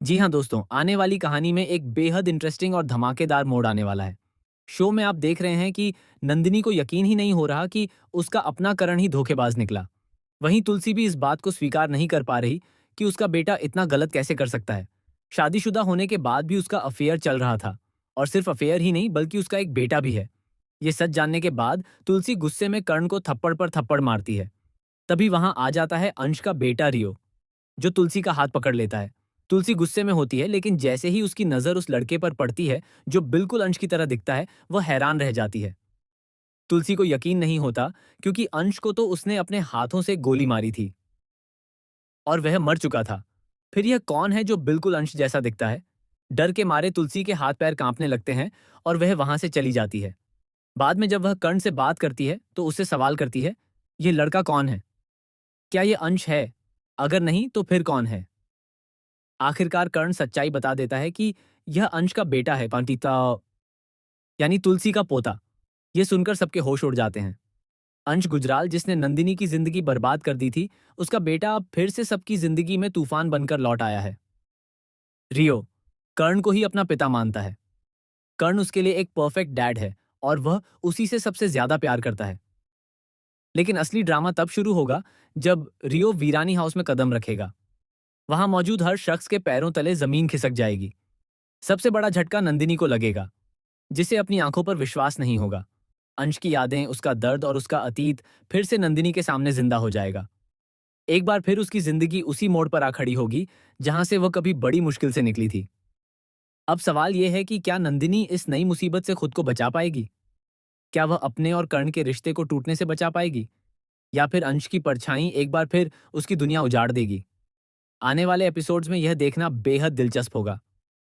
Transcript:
जी हाँ दोस्तों, आने वाली कहानी में एक बेहद इंटरेस्टिंग और धमाकेदार मोड़ आने वाला है। शो में आप देख रहे हैं कि नंदिनी को यकीन ही नहीं हो रहा कि उसका अपना करण ही धोखेबाज निकला। वहीं तुलसी भी इस बात को स्वीकार नहीं कर पा रही कि उसका बेटा इतना गलत कैसे कर सकता है। शादीशुदा होने के बाद भी उसका अफेयर चल रहा था, और सिर्फ अफेयर ही नहीं बल्कि उसका एक बेटा भी है। ये सच जानने के बाद तुलसी गुस्से में कर्ण को थप्पड़ पर थप्पड़ मारती है। तभी वहां आ जाता है अंश का बेटा रियो, जो तुलसी का हाथ पकड़ लेता है। तुलसी गुस्से में होती है, लेकिन जैसे ही उसकी नजर उस लड़के पर पड़ती है जो बिल्कुल अंश की तरह दिखता है, वह हैरान रह जाती है। तुलसी को यकीन नहीं होता, क्योंकि अंश को तो उसने अपने हाथों से गोली मारी थी और वह मर चुका था। फिर यह कौन है जो बिल्कुल अंश जैसा दिखता है? डर के मारे तुलसी के हाथ पैर कांपने लगते हैं और वह वहां से चली जाती है। बाद में जब वह कर्ण से बात करती है तो उससे सवाल करती है, यह लड़का कौन है? क्या यह अंश है? अगर नहीं तो फिर कौन है? आखिरकार कर्ण सच्चाई बता देता है कि यह अंश का बेटा है, पंडिता, यानी तुलसी का पोता। यह सुनकर सबके होश उड़ जाते हैं। अंश गुजराल, जिसने नंदिनी की जिंदगी बर्बाद कर दी थी, उसका बेटा अब फिर से सबकी जिंदगी में तूफान बनकर लौट आया है। रियो कर्ण को ही अपना पिता मानता है। कर्ण उसके लिए एक परफेक्ट डैड है और वह उसी से सबसे ज्यादा प्यार करता है। लेकिन असली ड्रामा तब शुरू होगा जब रियो वीरानी हाउस में कदम रखेगा। वहां मौजूद हर शख्स के पैरों तले जमीन खिसक जाएगी। सबसे बड़ा झटका नंदिनी को लगेगा, जिसे अपनी आंखों पर विश्वास नहीं होगा। अंश की यादें, उसका दर्द और उसका अतीत फिर से नंदिनी के सामने जिंदा हो जाएगा। एक बार फिर उसकी जिंदगी उसी मोड़ पर आ खड़ी होगी जहां से वह कभी बड़ी मुश्किल से निकली थी। अब सवाल यह है कि क्या नंदिनी इस नई मुसीबत से खुद को बचा पाएगी? क्या वह अपने और कर्ण के रिश्ते को टूटने से बचा पाएगी, या फिर अंश की परछाई एक बार फिर उसकी दुनिया उजाड़ देगी? आने वाले एपिसोड्स में यह देखना बेहद दिलचस्प होगा।